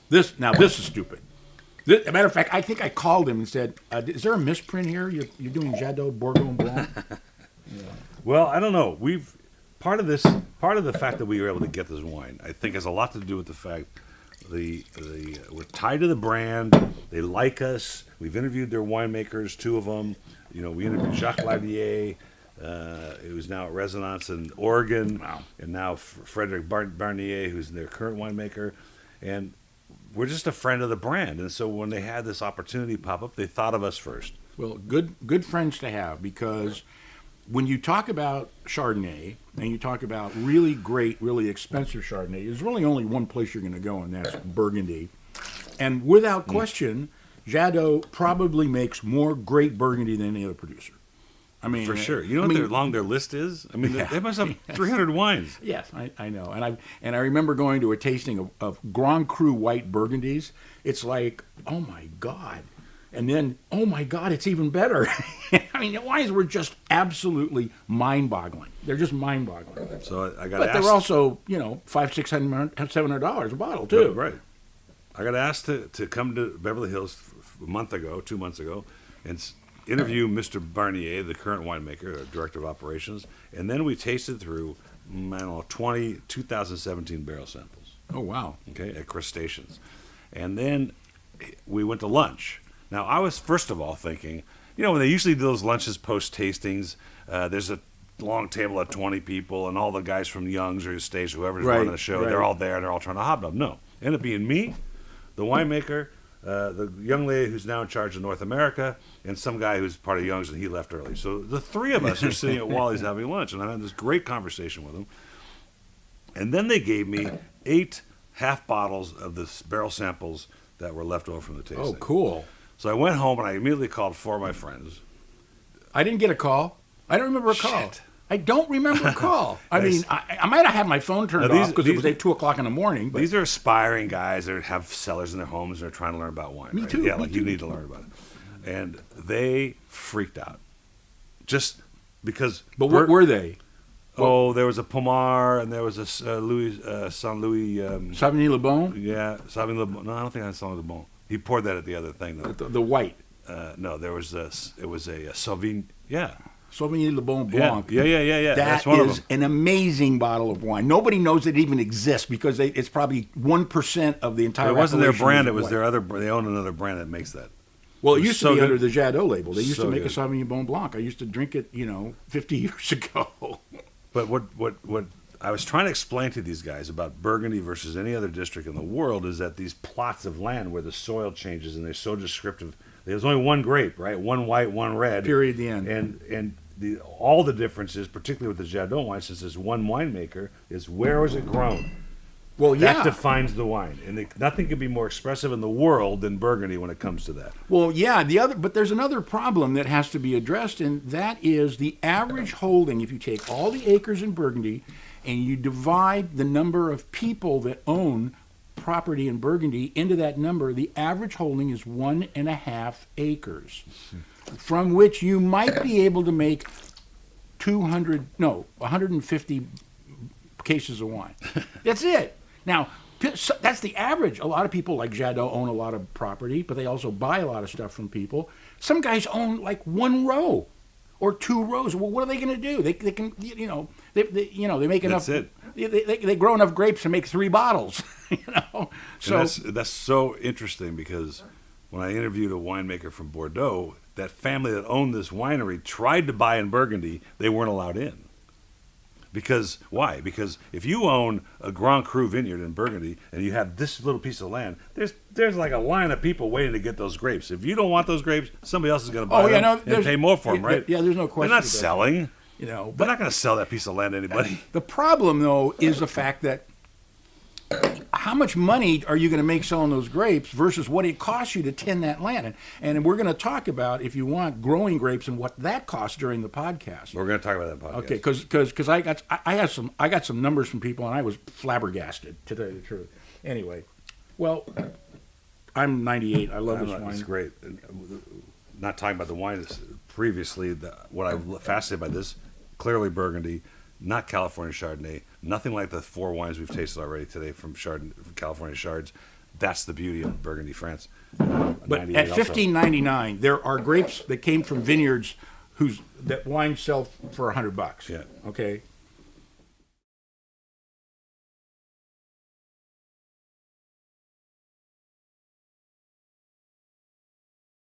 This is stupid. As a matter of fact, I think I called him and said, "Is there a misprint here? You're doing Jadot Bourgogne Blanc?" Yeah. Well, I don't know. Part of the fact that we were able to get this wine, I think, has a lot to do with the fact we're tied to the brand. They like us. We've interviewed their winemakers, 2 of them. You know, we interviewed Jacques Lavier, who's now at Resonance in Oregon, Wow. and now Frederic Barnier, who's their current winemaker, and we're just a friend of the brand. And so when they had this opportunity pop up, they thought of us first. Well, good friends to have, because when you talk about Chardonnay and you talk about really great, really expensive Chardonnay, there's really only one place you're going to go, and that's Burgundy. And without question, Jadot probably makes more great Burgundy than any other producer. I mean, For sure. You know how long their list is? I mean, they must have 300 wines. Yes, I know. And I remember going to a tasting of Grand Cru white Burgundies. It's like, oh my God. And then, oh my God, it's even better. I mean, the wines were just absolutely mind-boggling. They're just mind-boggling. So I got But asked. they're also, $500, $600, $700 a bottle too. Right. I got asked to come to Beverly Hills 2 months ago, and interview Mr. Barnier, the current winemaker, director of operations, and then we tasted through, 2017 barrel samples. Oh, wow. Okay, at crustaceans. And then we went to lunch. Now, I was, first of all, thinking, when they usually do those lunches post-tastings, there's a long table of 20 people, and all the guys from Young's or Estates, whoever's running the show, they're all there, and they're all trying to hobnob. No. Ended up being me, the winemaker, the young lady who's now in charge of North America, and some guy who's part of Young's, and he left early. So the 3 of us are sitting at Wally's having lunch, and I had this great conversation with them. And then they gave me 8 half bottles of the barrel samples that were left over from the tasting. Oh, cool. So I went home, and I immediately called 4 of my friends. I didn't get a call. I don't remember a call. Shit. I don't remember a call. I mean, I might have had my phone turned off because it was at 2 o'clock in the morning. But these are aspiring guys that have cellars in their homes and are trying to learn about wine. Me right? too. Yeah, me like too. you need to learn about it. And they freaked out. Just because. But what were they? Oh, there was a Pomar, and there was a Saint Louis. Sauvignon Le Bon? Yeah, Sauvignon Le Bon. No, I don't think that's Sauvignon Le Bon. He poured that at the other thing, though. The white. No, it was a Sauvignon. Yeah. Sauvignon Le Bon Blanc. Yeah. That That's one of is them. an amazing bottle of wine. Nobody knows it even exists because it's probably 1% of the entire. It wasn't their appellation brand. is It was white. their other. They own another brand that makes that. Well, it was used so to be good. under the Jadot label. They used So to make good. a Sauvignon Bon Blanc. I used to drink it, 50 years ago. But what I was trying to explain to these guys about Burgundy versus any other district in the world is that these plots of land where the soil changes and they're so descriptive. There's only one grape, right? One white, one red. Period. The end. And all the differences, particularly with the Jadot wine, since there's one winemaker, is where was it grown? Well, yeah. That defines the wine, and nothing could be more expressive in the world than Burgundy when it comes to that. Well, yeah. But there's another problem that has to be addressed, and that is the average holding. If you take all the acres in Burgundy and you divide the number of people that own property in Burgundy into that number, the average holding is 1.5 acres, from which you might be able to make 150 cases of wine. That's it. Now, that's the average. A lot of people like Jadot own a lot of property, but they also buy a lot of stuff from people. Some guys own like 1 row or 2 rows. Well, what are they going to do? They can, they make enough. That's it. They grow enough grapes to make 3 bottles. So that's so interesting because when I interviewed a winemaker from Bordeaux, that family that owned this winery tried to buy in Burgundy. They weren't allowed in. Because why? Because if you own a Grand Cru vineyard in Burgundy and you have this little piece of land, there's like a line of people waiting to get those grapes. If you don't want those grapes, somebody else is going to buy them and pay more for them, right? Yeah, there's no question. They're not selling. They're not going to sell that piece of land to anybody. The problem, though, is the fact that how much money are you going to make selling those grapes versus what it costs you to tend that land? And we're going to talk about, if you want, growing grapes and what that costs during the podcast. We're going to talk about that podcast. Okay, because I got some numbers from people and I was flabbergasted, to tell you the truth. Anyway, well, I'm 98. I love this wine. It's great. Not talking about the wine previously. What I'm fascinated by this, clearly Burgundy, not California Chardonnay, nothing like the 4 wines we've tasted already today from California Chards. that's the beauty of Burgundy, France. But 98 at also. $15.99, there are grapes that came from vineyards that wine sell for $100. Yeah. Okay,